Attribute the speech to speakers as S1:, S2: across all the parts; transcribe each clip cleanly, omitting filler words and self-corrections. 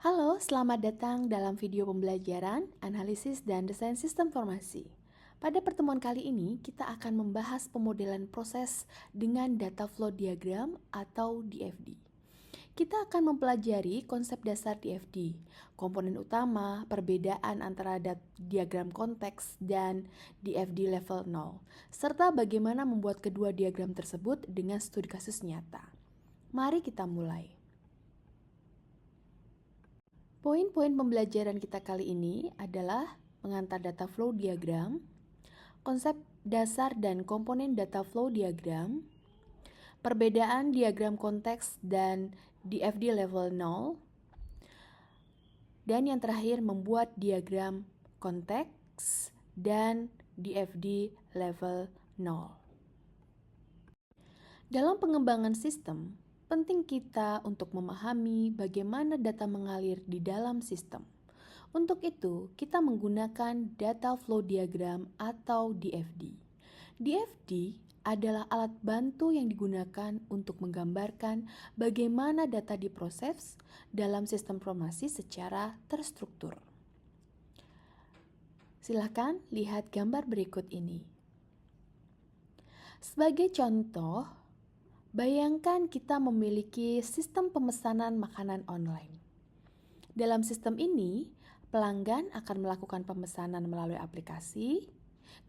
S1: Halo, selamat datang dalam video pembelajaran Analisis dan Desain Sistem Informasi. Pada pertemuan kali ini, kita akan membahas pemodelan proses dengan data flow diagram atau DFD. Kita akan mempelajari konsep dasar DFD, komponen utama, perbedaan antara diagram konteks dan DFD level 0, serta bagaimana membuat kedua diagram tersebut dengan studi kasus nyata. Mari kita mulai. Poin-poin pembelajaran kita kali ini adalah pengantar data flow diagram, konsep dasar dan komponen data flow diagram, perbedaan diagram konteks dan DFD level 0, dan yang terakhir membuat diagram konteks dan DFD level 0. Dalam pengembangan sistem, penting kita untuk memahami bagaimana data mengalir di dalam sistem. Untuk itu, kita menggunakan data flow diagram atau DFD. DFD adalah alat bantu yang digunakan untuk menggambarkan bagaimana data diproses dalam sistem informasi secara terstruktur. Silakan lihat gambar berikut ini. Sebagai contoh, bayangkan kita memiliki sistem pemesanan makanan online. Dalam sistem ini, pelanggan akan melakukan pemesanan melalui aplikasi,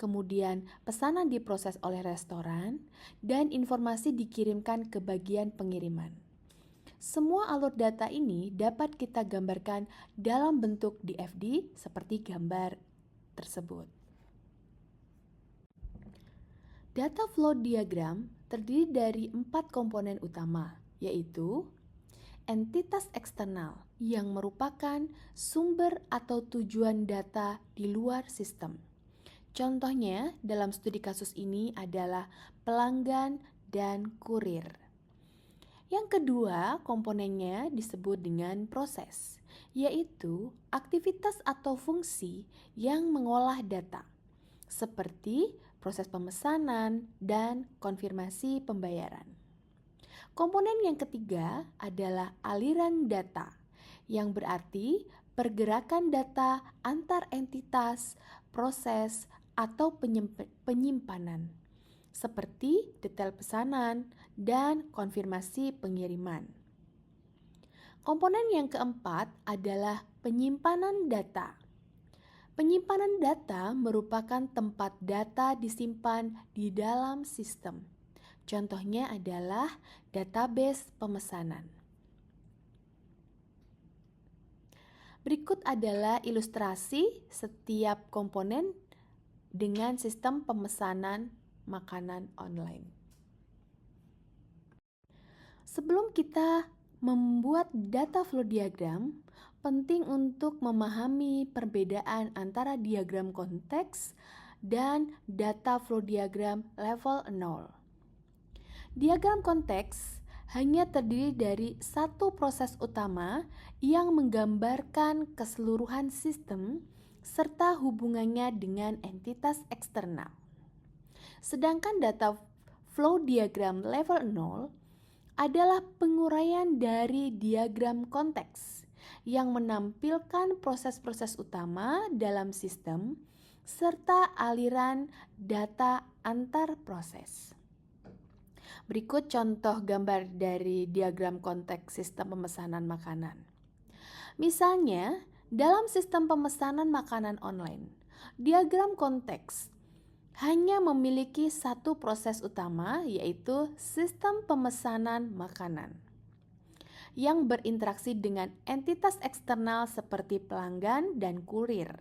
S1: kemudian pesanan diproses oleh restoran, dan informasi dikirimkan ke bagian pengiriman. Semua alur data ini dapat kita gambarkan dalam bentuk DFD seperti gambar tersebut. Data flow diagram terdiri dari 4 komponen utama, yaitu entitas eksternal yang merupakan sumber atau tujuan data di luar sistem. Contohnya dalam studi kasus ini adalah pelanggan dan kurir. Yang kedua, komponennya disebut dengan proses, yaitu aktivitas atau fungsi yang mengolah data, seperti proses pemesanan dan konfirmasi pembayaran. Komponen yang ketiga adalah aliran data, yang berarti pergerakan data antar entitas, proses, atau penyimpanan, seperti detail pesanan dan konfirmasi pengiriman. Komponen yang keempat adalah penyimpanan data. Penyimpanan data merupakan tempat data disimpan di dalam sistem. Contohnya adalah database pemesanan. Berikut adalah ilustrasi setiap komponen dengan sistem pemesanan makanan online. Sebelum kita membuat data flow diagram, penting untuk memahami perbedaan antara diagram konteks dan data flow diagram level 0. Diagram konteks hanya terdiri dari satu proses utama yang menggambarkan keseluruhan sistem serta hubungannya dengan entitas eksternal. Sedangkan data flow diagram level 0 adalah penguraian dari diagram konteks yang menampilkan proses-proses utama dalam sistem serta aliran data antar proses. Berikut contoh gambar dari diagram konteks sistem pemesanan makanan. Misalnya, dalam sistem pemesanan makanan online, diagram konteks hanya memiliki satu proses utama, yaitu sistem pemesanan makanan, yang berinteraksi dengan entitas eksternal seperti pelanggan dan kurir.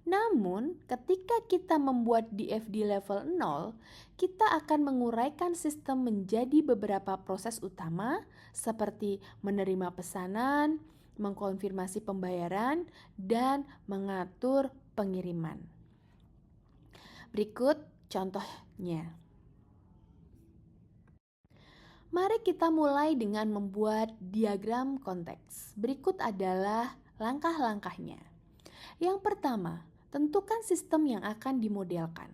S1: Namun, ketika kita membuat DFD level 0, kita akan menguraikan sistem menjadi beberapa proses utama seperti menerima pesanan, mengkonfirmasi pembayaran, dan mengatur pengiriman. Berikut contohnya. Mari kita mulai dengan membuat diagram konteks. Berikut adalah langkah-langkahnya. Yang pertama, tentukan sistem yang akan dimodelkan.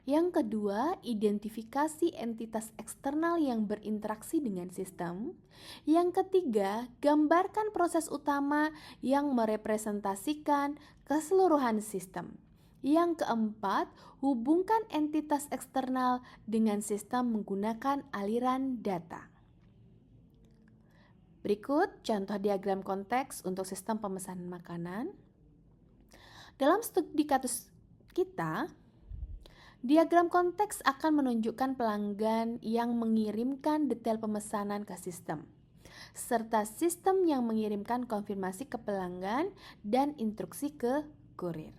S1: Yang kedua, identifikasi entitas eksternal yang berinteraksi dengan sistem. Yang ketiga, gambarkan proses utama yang merepresentasikan keseluruhan sistem. Yang keempat, hubungkan entitas eksternal dengan sistem menggunakan aliran data. Berikut contoh diagram konteks untuk sistem pemesanan makanan. Dalam studi kasus kita, diagram konteks akan menunjukkan pelanggan yang mengirimkan detail pemesanan ke sistem, serta sistem yang mengirimkan konfirmasi ke pelanggan dan instruksi ke kurir.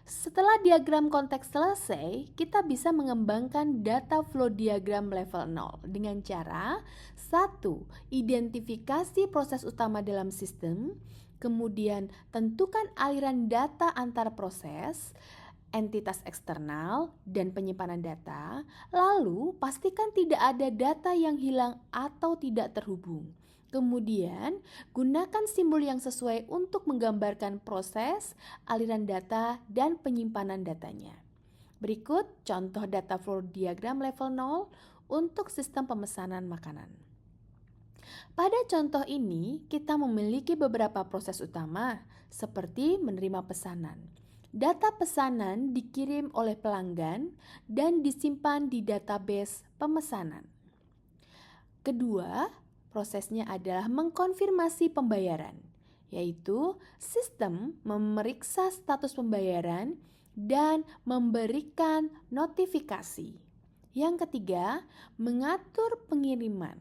S1: Setelah diagram konteks selesai, kita bisa mengembangkan data flow diagram level 0 dengan cara 1. Identifikasi proses utama dalam sistem, kemudian tentukan aliran data antar proses, entitas eksternal, dan penyimpanan data, lalu pastikan tidak ada data yang hilang atau tidak terhubung. Kemudian, gunakan simbol yang sesuai untuk menggambarkan proses, aliran data, dan penyimpanan datanya. Berikut contoh data flow diagram level 0 untuk sistem pemesanan makanan. Pada contoh ini, kita memiliki beberapa proses utama, seperti menerima pesanan. Data pesanan dikirim oleh pelanggan dan disimpan di database pemesanan. Kedua, prosesnya adalah mengkonfirmasi pembayaran, yaitu sistem memeriksa status pembayaran dan memberikan notifikasi. Yang ketiga, mengatur pengiriman.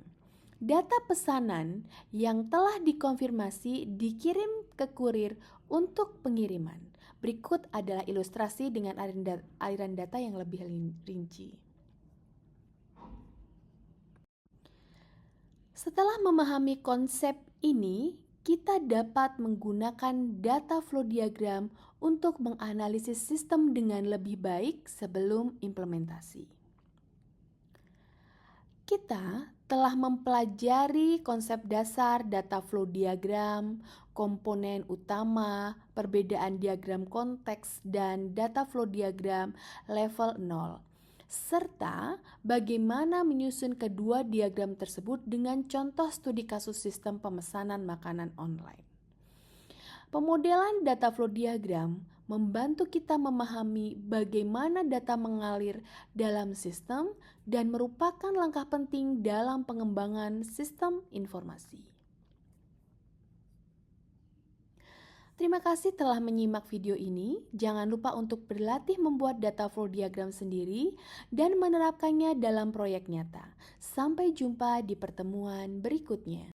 S1: Data pesanan yang telah dikonfirmasi dikirim ke kurir untuk pengiriman. Berikut adalah ilustrasi dengan aliran data yang lebih rinci. Setelah memahami konsep ini, kita dapat menggunakan data flow diagram untuk menganalisis sistem dengan lebih baik sebelum implementasi. Kita telah mempelajari konsep dasar data flow diagram, komponen utama, perbedaan diagram konteks, dan data flow diagram level 0, serta bagaimana menyusun kedua diagram tersebut dengan contoh studi kasus sistem pemesanan makanan online. Pemodelan data flow diagram membantu kita memahami bagaimana data mengalir dalam sistem dan merupakan langkah penting dalam pengembangan sistem informasi. Terima kasih telah menyimak video ini. Jangan lupa untuk berlatih membuat data flow diagram sendiri dan menerapkannya dalam proyek nyata. Sampai jumpa di pertemuan berikutnya.